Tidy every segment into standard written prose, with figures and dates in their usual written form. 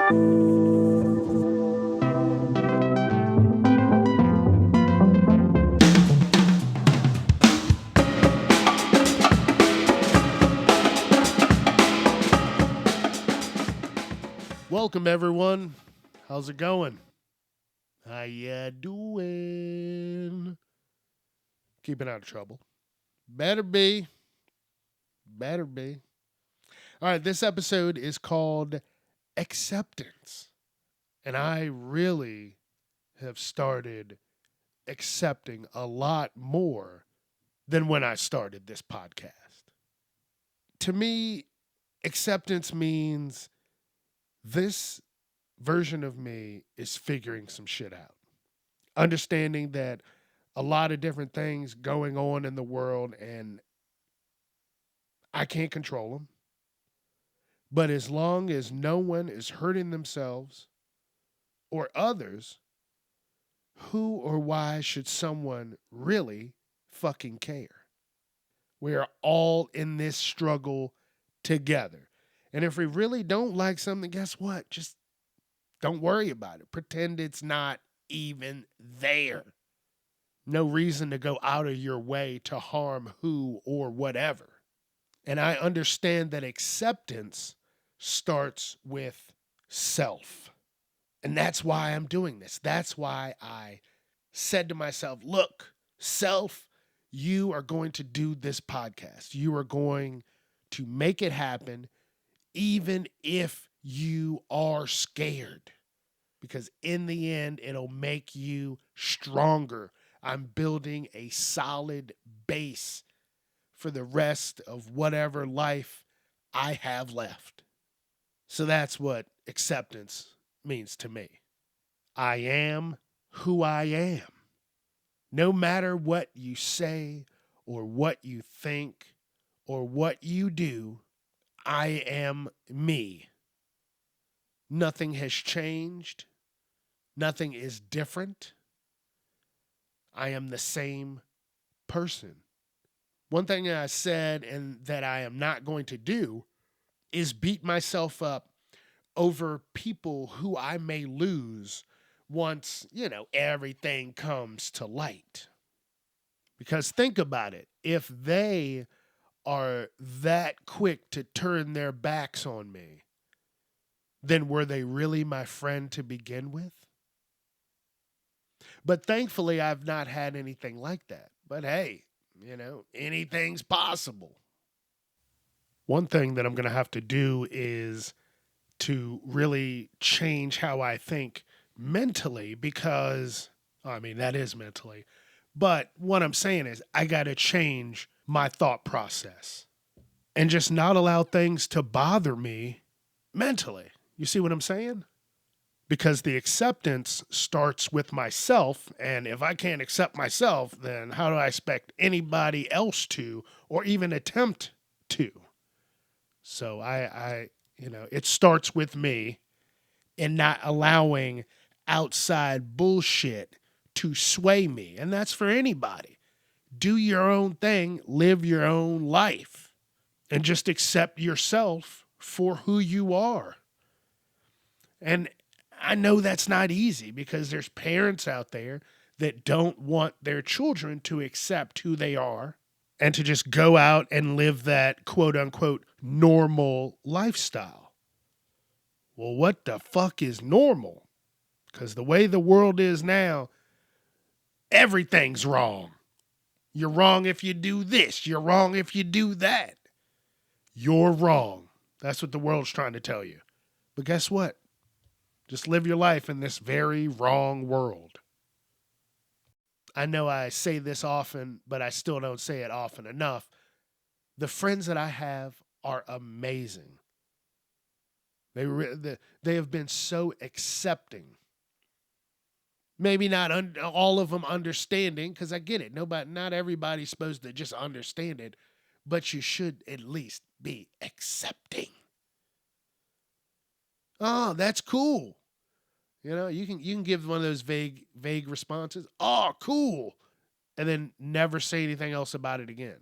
Welcome, everyone. How's it going? How ya doing? Keeping out of trouble. Better be. Better be. All right, this episode is called Acceptance. And I really have started accepting a lot more than when I started this podcast. To me, acceptance means this version of me is figuring some shit out. Understanding that a lot of different things going on in the world and I can't control them. But as long as no one is hurting themselves or others, who or why should someone really fucking care? We are all in this struggle together. And if we really don't like something, guess what? Just don't worry about it. Pretend it's not even there. No reason to go out of your way to harm who or whatever. And I understand that acceptance starts with self. And that's why I'm doing this. That's why I said to myself, look, self, you are going to do this podcast. You are going to make it happen, even if you are scared. Because in the end, it'll make you stronger. I'm building a solid base for the rest of whatever life I have left. So that's what acceptance means to me. I am who I am. No matter what you say or what you think or what you do, I am me. Nothing has changed. Nothing is different. I am the same person. One thing I said and that I am not going to do is beat myself up over people who I may lose once, everything comes to light. Because think about it. If they are that quick to turn their backs on me, then were they really my friend to begin with? But thankfully, I've not had anything like that. But hey, anything's possible. One thing that I'm going to have to do is to really change how I think mentally because, that is mentally. But what I'm saying is I got to change my thought process and just not allow things to bother me mentally. You see what I'm saying? Because the acceptance starts with myself. And if I can't accept myself, then how do I expect anybody else to, or even attempt to? So it starts with me and not allowing outside bullshit to sway me. And that's for anybody. Do your own thing, live your own life, and just accept yourself for who you are. And I know that's not easy because there's parents out there that don't want their children to accept who they are and to just go out and live that quote unquote normal lifestyle. Well, what the fuck is normal? Because the way the world is now, everything's wrong. You're wrong if you do this. You're wrong if you do that. You're wrong. That's what the world's trying to tell you. But guess what? Just live your life in this very wrong world. I know I say this often, but I still don't say it often enough. The friends that I have are amazing. They have been so accepting. Maybe not all of them understanding, because I get it. Not everybody's supposed to just understand it, but you should at least be accepting. Oh, that's cool. You can give one of those vague responses. Oh, cool. And then never say anything else about it again.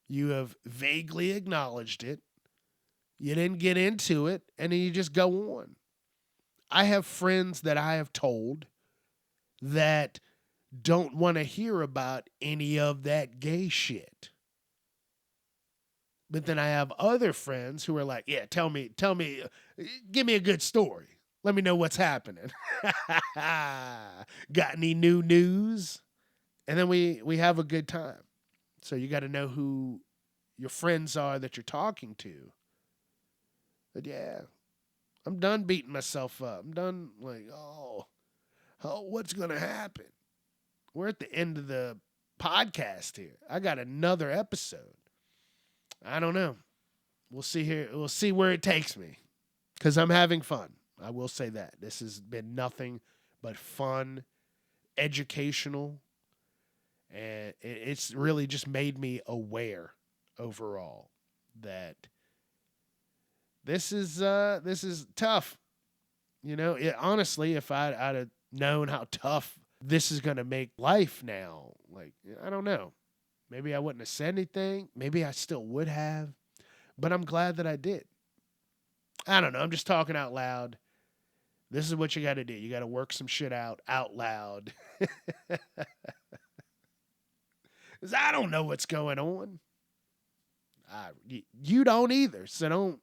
You have vaguely acknowledged it. You didn't get into it, and then you just go on. I have friends that I have told that don't want to hear about any of that gay shit. But then I have other friends who are like, yeah, tell me, give me a good story. Let me know what's happening. Got any new news? And then we have a good time. So you got to know who your friends are that you're talking to. But yeah, I'm done beating myself up. I'm done like, what's going to happen? We're at the end of the podcast here. I got another episode. I don't know. We'll see here. We'll see where it takes me because I'm having fun. I will say that. This has been nothing but fun, educational, and it's really just made me aware overall that this is tough. Honestly, if I'd have known how tough this is going to make life now, like, I don't know. Maybe I wouldn't have said anything. Maybe I still would have. But I'm glad that I did. I don't know. I'm just talking out loud. This is what you got to do. You got to work some shit out loud. Because I don't know what's going on. You don't either. So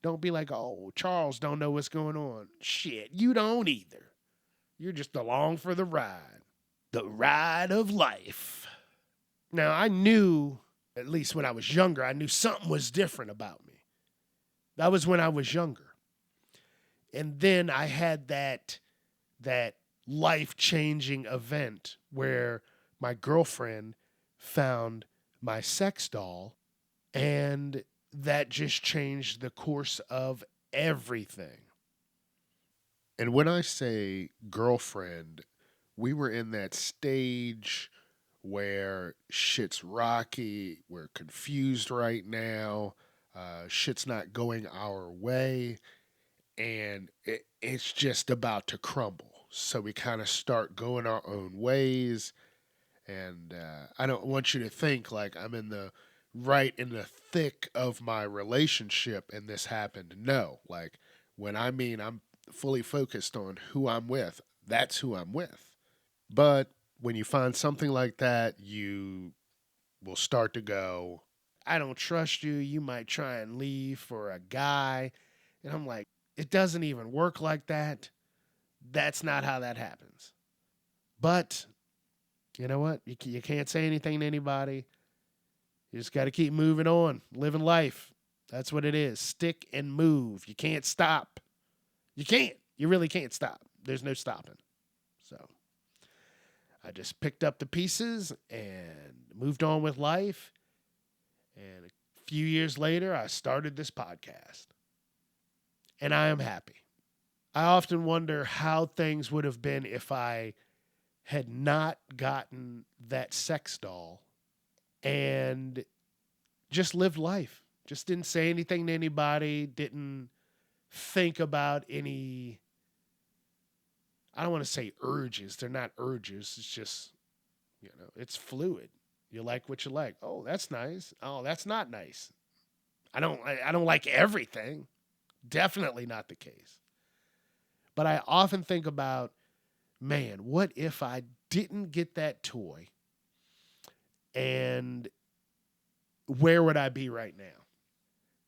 don't be like, oh, Charles don't know what's going on. Shit, you don't either. You're just along for the ride. The ride of life. Now, I knew, at least when I was younger, I knew something was different about me. That was when I was younger. And then I had that life-changing event where my girlfriend found my sex doll, and that just changed the course of everything. And when I say girlfriend, we were in that stage where shit's rocky, we're confused right now, shit's not going our way, and it's just about to crumble. So we kind of start going our own ways, and I don't want you to think like I'm right in the thick of my relationship and this happened. No, like when I mean I'm fully focused on who I'm with, that's who I'm with. But when you find something like that, you will start to go, I don't trust you. You might try and leave for a guy. And I'm like, it doesn't even work like that. That's not how that happens. But you know what? You can't say anything to anybody. You just got to keep moving on, living life. That's what it is. Stick and move. You can't stop. You can't. You really can't stop. There's no stopping. So I just picked up the pieces and moved on with life. And a few years later, I started this podcast. And I am happy. I often wonder how things would have been if I had not gotten that sex doll and just lived life. Just didn't say anything to anybody, didn't think about any, I don't want to say urges. They're not urges. It's just, it's fluid. You like what you like. Oh, that's nice. Oh, that's not nice. I don't like everything. Definitely not the case. But I often think about, man, what if I didn't get that toy, and where would I be right now?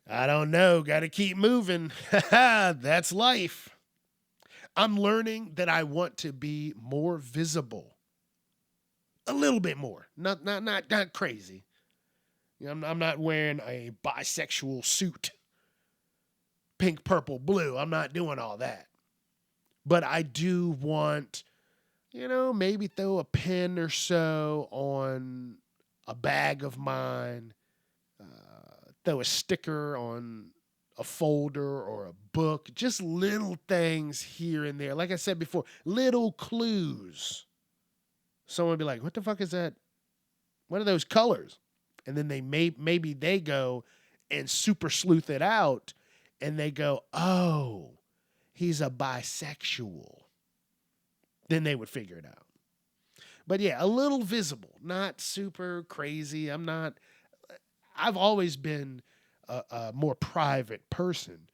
I don't know. Got to keep moving. That's life. I'm learning that I want to be more visible. A little bit more. Not crazy. I'm not wearing a bisexual suit. Pink, purple, blue. I'm not doing all that. But I do want, maybe throw a pin or so on a bag of mine. Throw a sticker on a folder or a book. Just little things here and there. Like I said before, little clues. Someone would be like, what the fuck is that? What are those colors? And then maybe they go and super sleuth it out, and they go, oh, he's a bisexual. Then they would figure it out. But yeah, a little visible, not super crazy. I've always been a more private person.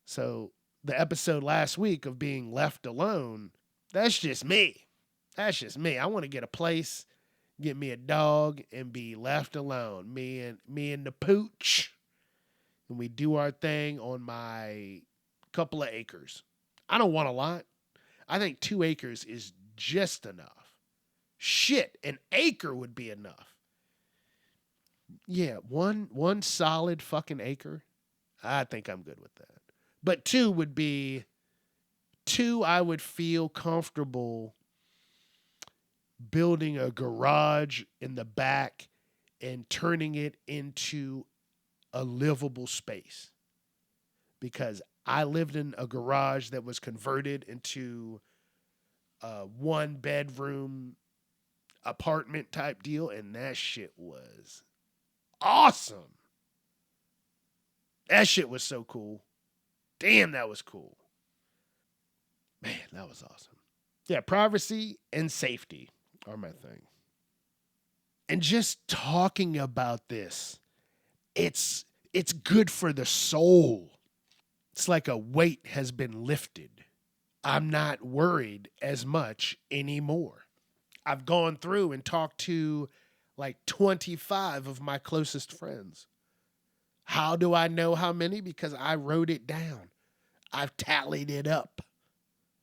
So the episode last week of being left alone, that's just me. That's just me. I want to get a place, get me a dog, and be left alone. Me and the pooch, and we do our thing on my couple of acres. I don't want a lot. I think 2 acres is just enough. Shit, an acre would be enough. Yeah, one solid fucking acre. I think I'm good with that. But two, I would feel comfortable building a garage in the back and turning it into a livable space. Because I lived in a garage that was converted into a 1 bedroom apartment type deal, and that shit was awesome. That shit was so cool. Damn, that was cool. Man, that was awesome. Yeah, privacy and safety are my thing. And just talking about this, it's good for the soul. It's like a weight has been lifted. I'm not worried as much anymore. I've gone through and talked to like 25 of my closest friends. How do I know how many? Because I wrote it down. I've tallied it up.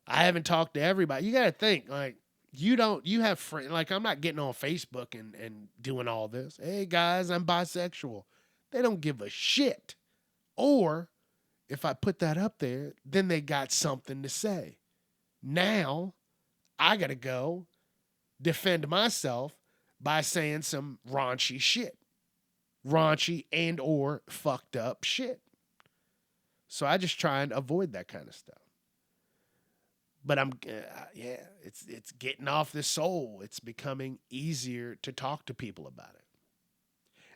I haven't talked to everybody. You got to think, like, you have friends. Like, I'm not getting on Facebook and doing all this. Hey, guys, I'm bisexual. They don't give a shit. Or if I put that up there, then they got something to say. Now I got to go defend myself by saying some raunchy shit. Raunchy and or fucked up shit. So I just try and avoid that kind of stuff. But yeah, it's getting off the soul. It's becoming easier to talk to people about it.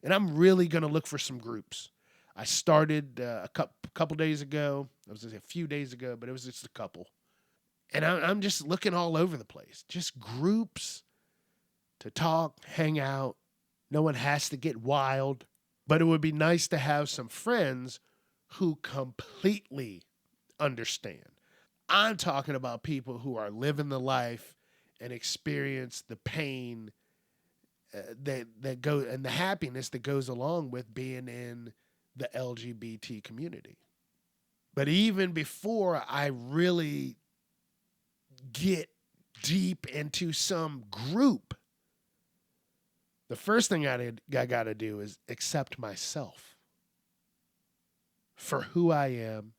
And I'm really going to look for some groups. I started a couple days ago. It was a few days ago, but it was just a couple. And I'm just looking all over the place. Just groups to talk, hang out. No one has to get wild. But it would be nice to have some friends who completely understand. I'm talking about people who are living the life and experience the pain that go and the happiness that goes along with being in the LGBT community. But even before I really get deep into some group, the first thing I got to do is accept myself for who I am,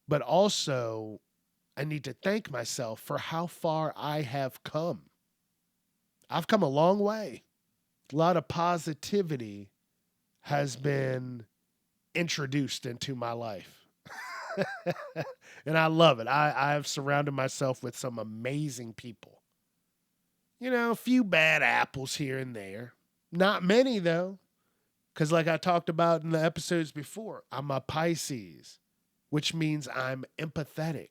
but also I need to thank myself for how far I have come. I've come a long way. A lot of positivity has been introduced into my life. And I love it. I've surrounded myself with some amazing people. You know, a few bad apples here and there. Not many, though. Because, like I talked about in the episodes before, I'm a Pisces, which means I'm empathetic,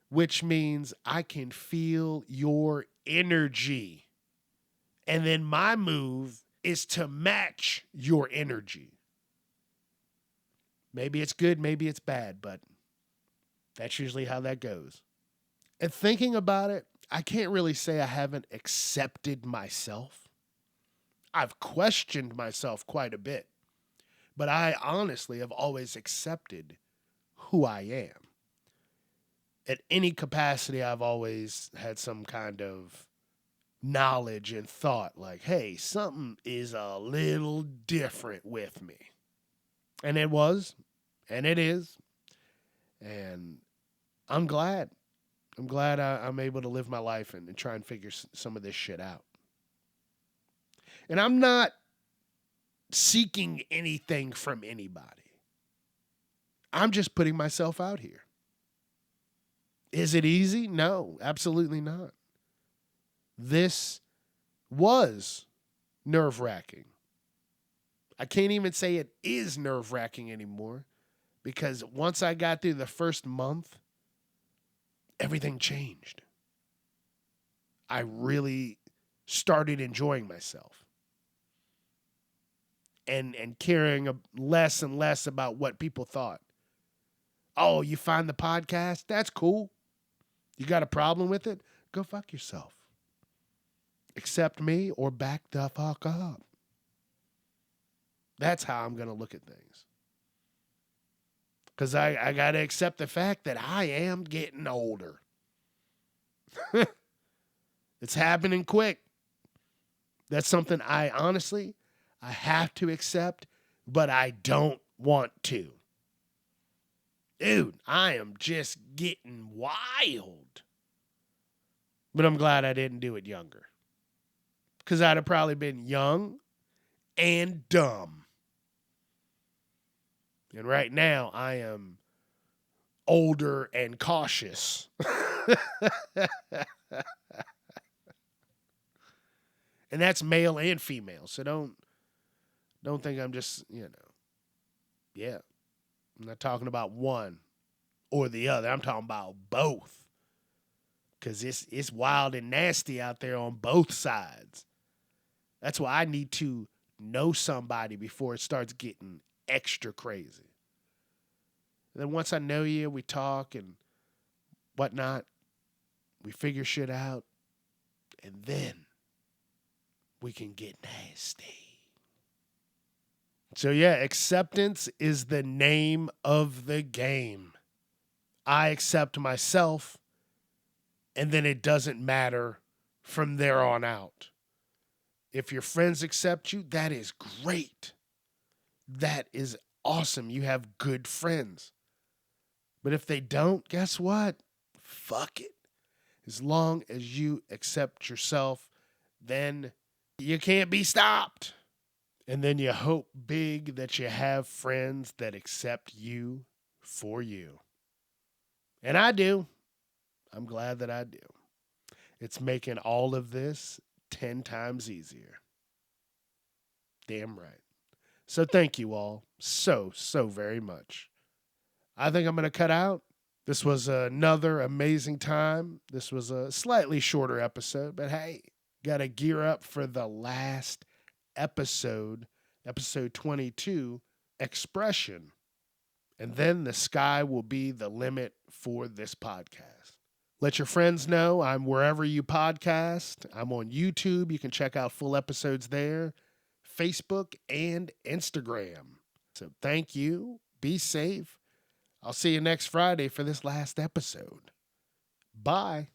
which means I can feel your energy. And then my move is to match your energy. Maybe it's good, maybe it's bad, but that's usually how that goes. And thinking about it, I can't really say I haven't accepted myself. I've questioned myself quite a bit, but I honestly have always accepted who I am. At any capacity, I've always had some kind of knowledge and thought like, hey, something is a little different with me. And it was, and it is. And I'm glad. I'm glad I'm able to live my life and try and figure some of this shit out. And I'm not seeking anything from anybody. I'm just putting myself out here. Is it easy? No, absolutely not. This was nerve-wracking. I can't even say it is nerve-wracking anymore because once I got through the first month, everything changed. I really started enjoying myself. and caring less and less about what people thought. Oh, you find the podcast? That's cool. You got a problem with it? Go fuck yourself. Accept me or back the fuck up. That's how I'm going to look at things. Because I got to accept the fact that I am getting older. It's happening quick. That's something I have to accept, but I don't want to. Dude, I am just getting wild. But I'm glad I didn't do it younger. Because I'd have probably been young and dumb. And right now, I am older and cautious. And that's male and female. So don't think I'm just, yeah. I'm not talking about one or the other. I'm talking about both. Because it's wild and nasty out there on both sides. That's why I need to know somebody before it starts getting extra crazy. And then once I know you, we talk and whatnot. We figure shit out. And then we can get nasty. So yeah, acceptance is the name of the game. I accept myself, and then it doesn't matter from there on out. If your friends accept you, that is great. That is awesome. You have good friends. But if they don't, guess what? Fuck it. As long as you accept yourself, then you can't be stopped. And then you hope big that you have friends that accept you for you. And I do. I'm glad that I do. It's making all of this 10 times easier. Damn right. So thank you all so very much. I think I'm going to cut out. This was another amazing time. This was a slightly shorter episode, but hey, got to gear up for the last episode 22, Expression. And then the sky will be the limit for this podcast. Let your friends know I'm wherever you podcast. I'm on YouTube. You can check out full episodes there, Facebook, and Instagram. So thank you. Be safe. I'll see you next Friday for this last episode. Bye.